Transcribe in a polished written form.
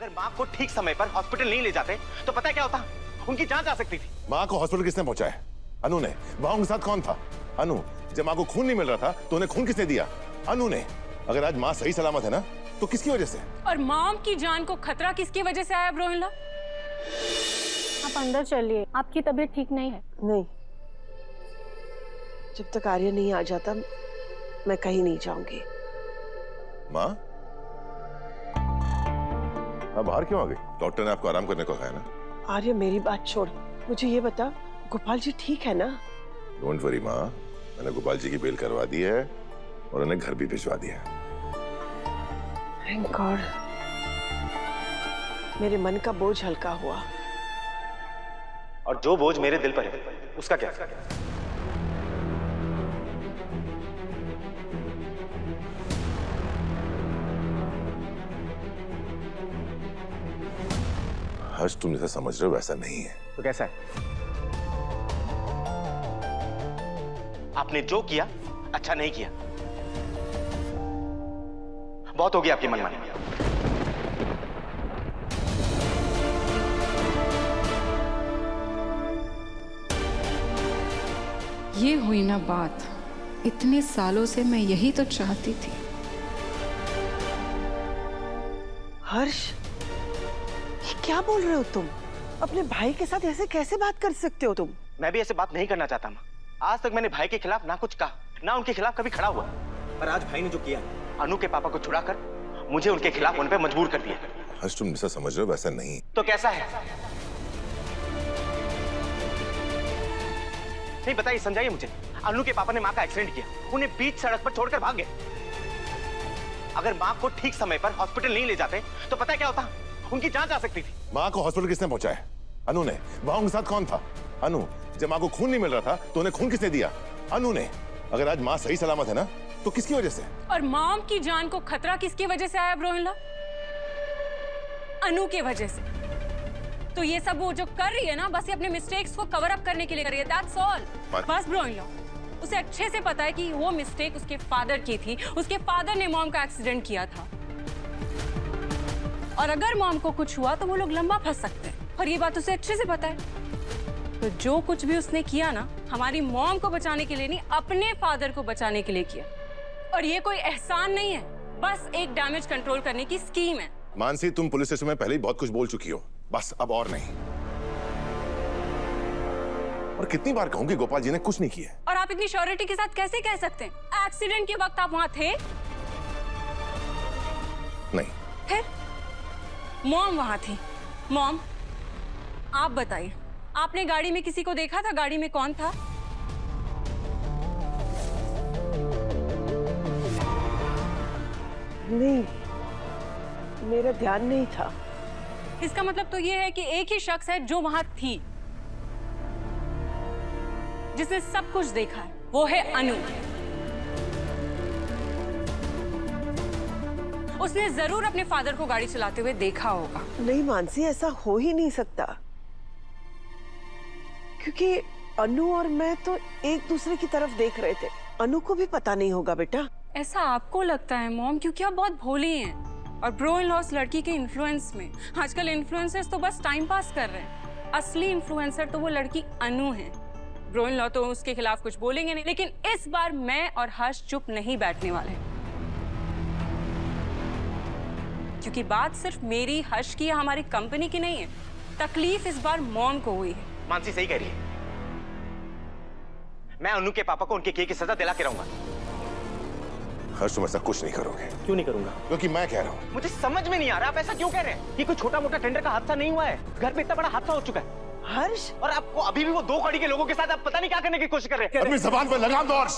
अगर माँ को ठीक समय पर हॉस्पिटल नहीं ले जाते तो पता है क्या होता, उनकी जान जा सकती थी। माँ को हॉस्पिटल किसने पहुंचाया? अनु ने। वहां उनके साथ कौन था? अनु। जब माँ को खून नहीं मिल रहा था तो उन्हें खून किसने दिया? अनु ने। अगर आज माँ सही सलामत है ना तो किसकी वजह से? और मॉम की जान को खतरा किसकी वजह से आया ब्रोइनला? आप अंदर चलिए, आपकी तबीयत ठीक नहीं है। नहीं, जब तक आर्य नहीं आ जाता मैं कहीं नहीं जाऊंगी। माँ, आप बाहर क्यों आ गई? डॉक्टर ने आपको आराम करने को कहा है ना? आर्य मेरी बात छोड़, मुझे ये बता गोपाल जी ठीक है ना? डोंट वरी माँ, मैंने गोपाल जी की बेल करवा दी है और उन्हें घर भी भिजवा दिया है। थैंक गॉड, मेरे मन का बोझ हल्का हुआ। और जो बोझ मेरे दिल पर है उसका क्या? हर्ष, तुम जैसा समझ रहे हो वैसा नहीं है। तो कैसा है? आपने जो किया अच्छा नहीं किया। बहुत हो गया आपकी मनमानी। ये हुई ना बात, इतने सालों से मैं यही तो चाहती थी। हर्ष, ये क्या बोल रहे हो तुम? अपने भाई के साथ ऐसे कैसे बात कर सकते हो तुम? मैं भी ऐसे बात नहीं करना चाहता माँ। आज तक मैंने भाई के खिलाफ ना कुछ कहा, ना उनके खिलाफ कभी खड़ा हुआ। पर आज भाई ने जो किया, अनु के पापा को छुड़ाकर मुझे उनके खिलाफ उन पे मजबूर कर दिया। हर्ष, तुम जैसा समझ रहे हो वैसा नहीं। तो कैसा है? नहीं बताइए, समझाइए मुझे। अनु के पापा ने माँ का एक्सीडेंट किया, उन्हें बीच सड़क पर छोड़कर भाग गए। अगर माँ को ठीक समय पर हॉस्पिटल नहीं ले जाते तो पता है क्या होता, उनकी जान जा सकती थी। माँ को हॉस्पिटल किसने पहुंचाया? अनु ने। वहां उनके साथ कौन था? अनु। जब माँ को खून नहीं मिल रहा था तो उन्हें खून किसने दिया? अनु ने। अगर आज माँ सही सलामत है ना तो किसकी वजह से? और मॉम की जान को खतरा किसकी वजह से आया ब्रोइनला? अनु के वजह से। तो ये सब वो जो कर रही है ना, बस ये अपने मिस्टेक्स को कवर अप करने के लिए कर रही है। That's all. बस ब्रोइनला, उसे अच्छे से पता है कि वो मिस्टेक उसके फादर की थी। उसके फादर ने मॉम का एक्सीडेंट किया था, और अगर मॉम को कुछ हुआ तो वो लोग लंबा फंस सकते हैं, और ये बात उसे अच्छे से पता है। तो जो कुछ भी उसने किया ना, हमारी मॉम को बचाने के लिए नहीं, अपने फादर को बचाने के लिए किया। और ये कोई एहसान नहीं है, बस एक डैमेज कंट्रोल करने की स्कीम है। मानसी, तुम पुलिस स्टेशन में पहले ही बहुत कुछ बोल चुकी हो, बस अब और नहीं। और कितनी बार कहूंगी गोपाल जी ने कुछ नहीं किया। और आप इतनी श्योरिटी के साथ कैसे कह सकते हैं? एक्सीडेंट के वक्त आप वहां थे? नहीं। फिर मॉम वहां थी। मॉम, आप बताइए, आपने गाड़ी में किसी को देखा था? गाड़ी में कौन था? नहीं, मेरा ध्यान नहीं था। इसका मतलब तो ये है कि एक ही शख्स है जो वहां थी, जिसने सब कुछ देखा है। वो है अनु। उसने जरूर अपने फादर को गाड़ी चलाते हुए देखा होगा। नहीं मानसी, ऐसा हो ही नहीं सकता, क्योंकि अनु और मैं तो एक दूसरे की तरफ देख रहे थे। अनु को भी पता नहीं होगा बेटा। ऐसा आपको लगता है मॉम, क्योंकि आप बहुत भोली हैं और ब्रो इन लॉस लड़की के इन्फ्लुएंस में। आजकल इन्फ्लुएंसर्स तो बस टाइम पास कर रहे हैं, असली इन्फ्लुएंसर तो वो लड़की अनु है। ब्रो इन लॉ तो उसके खिलाफ कुछ बोलेंगे नहीं, लेकिन इस बार मैं और हर्ष चुप नहीं बैठने वाले, क्योंकि बात सिर्फ मेरी, हर्ष की या हमारी कंपनी की नहीं है। तकलीफ इस बार मॉम को हुई है। मानसी सही कह रही है। मैं अनु के पापा को उनके किए की सजा दिला के रहूंगा। हर्ष, तुम ऐसा कुछ नहीं करोगे। क्यों नहीं करूंगा? क्योंकि मैं कह रहा हूँ। मुझे समझ में नहीं आ रहा आप ऐसा क्यों कह रहे हैं। ये कोई छोटा मोटा टेंडर का हादसा नहीं हुआ है, घर पे इतना बड़ा हादसा हो चुका है। हर्ष, और आपको अभी भी वो दो गाड़ी के लोगों के साथ आप पता नहीं क्या करने की कोशिश कर रहे हैं। अपनी जबान पर लगाम दो हर्ष।